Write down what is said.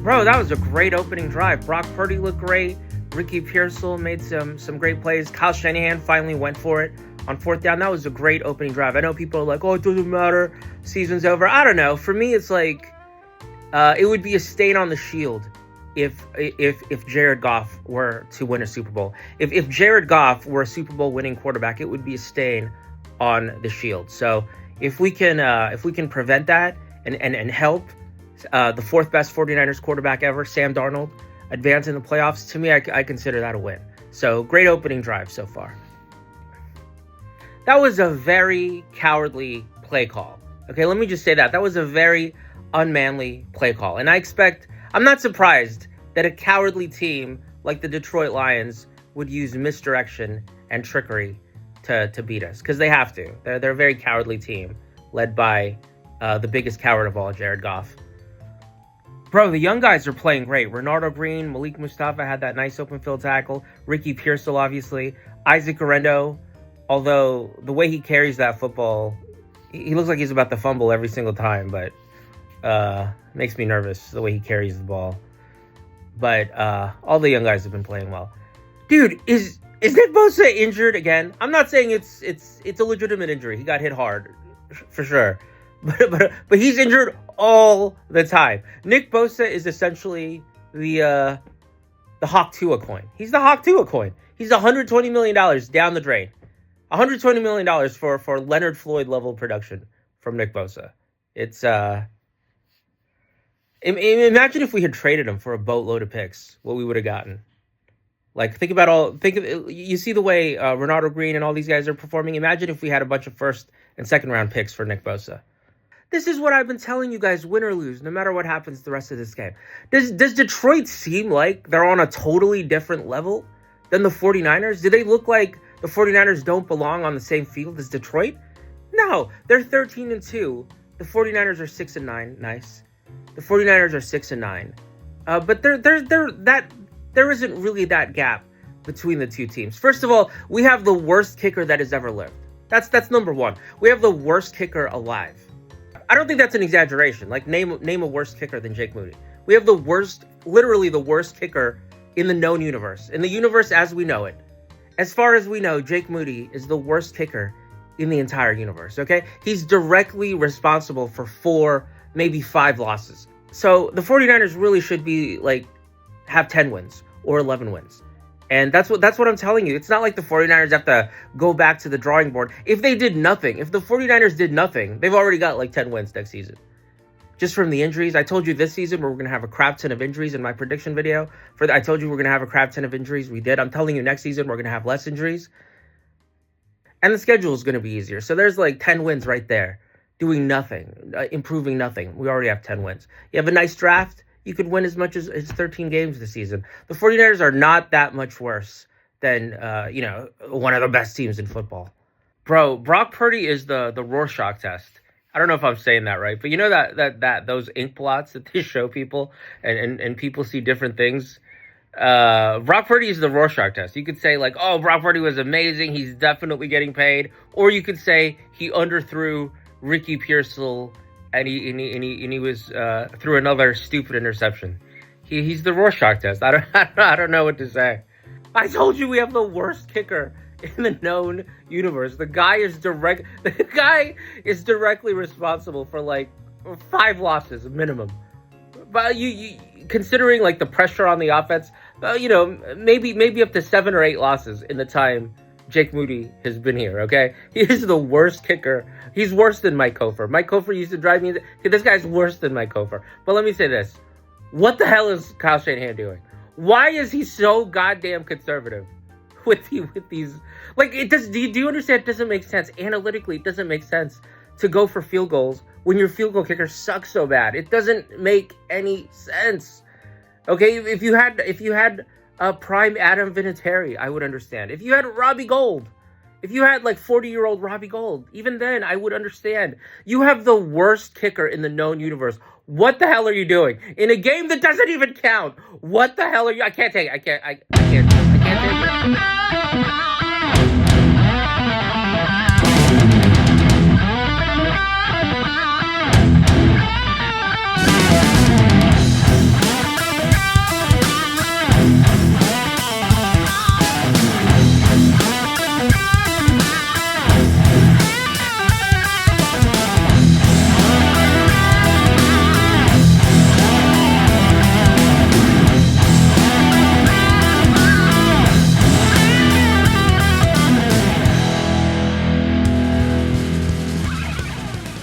Bro, that was a great opening drive. Brock Purdy looked great. Ricky Pearsall made some great plays. Kyle Shanahan finally went for it on fourth down. That was a great opening drive. I know people are like, oh, it doesn't matter. Season's over. I don't know. For me, it's like it would be a stain on the shield if Jared Goff were to win a Super Bowl. If Jared Goff were a Super Bowl winning quarterback, it would be a stain on the shield. So if we can prevent that and help the fourth best 49ers quarterback ever, Sam Darnold, advance in the playoffs, to me, I consider that a win. So great opening drive so far. That was a very cowardly play call. Okay, let me just say that. That was a very unmanly play call. And I'm not surprised that a cowardly team like the Detroit Lions would use misdirection and trickery to beat us, because they have to. They're a very cowardly team led by the biggest coward of all, Jared Goff. Bro, the young guys are playing great. Renardo Green, Malik Mustafa had that nice open field tackle. Ricky Pearsall, obviously. Isaac Guerrero, although the way he carries that football, he looks like he's about to fumble every single time, but makes me nervous the way he carries the ball. But all the young guys have been playing well. Dude, is Nick Bosa injured again? I'm not saying it's a legitimate injury. He got hit hard, for sure. But he's injured all the time. Nick Bosa is essentially the Hawk Tua coin. He's the Hawk Tua coin. He's $120 million down the drain. $120 million for Leonard Floyd level production from Nick Bosa. It's imagine if we had traded him for a boatload of picks, what we would have gotten. Like, you see the way Renardo Green and all these guys are performing. Imagine if we had a bunch of first and second round picks for Nick Bosa. This is what I've been telling you guys, win or lose, no matter what happens the rest of this game. Does Detroit seem like they're on a totally different level than the 49ers? Do they look like the 49ers don't belong on the same field as Detroit? No, they're 13-2. The 49ers are 6-9. Nice. The 49ers are 6-9. But there isn't really that gap between the two teams. First of all, we have the worst kicker that has ever lived. That's number one. We have the worst kicker alive. I don't think that's an exaggeration. Like, name a worse kicker than Jake Moody. We have literally the worst kicker in the known universe. In the universe as we know it. As far as we know, Jake Moody is the worst kicker in the entire universe, okay? He's directly responsible for 4, maybe 5 losses. So the 49ers really should be, like, have 10 wins or 11 wins. And that's what I'm telling you. It's not like the 49ers have to go back to the drawing board. If the 49ers did nothing, they've already got like 10 wins next season. Just from the injuries. I told you this season we're going to have a crap ton of injuries in my prediction video. I told you we're going to have a crap ton of injuries. We did. I'm telling you next season we're going to have less injuries. And the schedule is going to be easier. So there's like 10 wins right there. Doing nothing. Improving nothing. We already have 10 wins. You have a nice draft. You could win as much as 13 games this season. The 49ers are not that much worse than, one of the best teams in football. Bro, Brock Purdy is the Rorschach test. I don't know if I'm saying that right, but you know that those ink blots that they show people and people see different things? Brock Purdy is the Rorschach test. You could say like, oh, Brock Purdy was amazing. He's definitely getting paid. Or you could say he underthrew Ricky Pearsall and he was threw another stupid interception. He's the Rorschach test. I don't know what to say. I told you we have the worst kicker in the known universe. The guy is directly responsible for like 5 losses minimum. But you considering like the pressure on the offense, maybe up to 7 or 8 losses in the time Jake Moody has been here, okay? He is the worst kicker. He's worse than Mike Kofer. Mike Kofer used to drive me... This guy's worse than Mike Kofer. But let me say this. What the hell is Kyle Shanahan doing? Why is he so goddamn conservative with these... Like, do you understand? It doesn't make sense. Analytically, it doesn't make sense to go for field goals when your field goal kicker sucks so bad. It doesn't make any sense. Okay? If you had prime Adam Vinatieri, I would understand. If you had Robbie Gould, if you had like 40-year-old Robbie Gould, even then I would understand. You have the worst kicker in the known universe. What the hell are you doing in a game that doesn't even count? What the hell are you? I can't.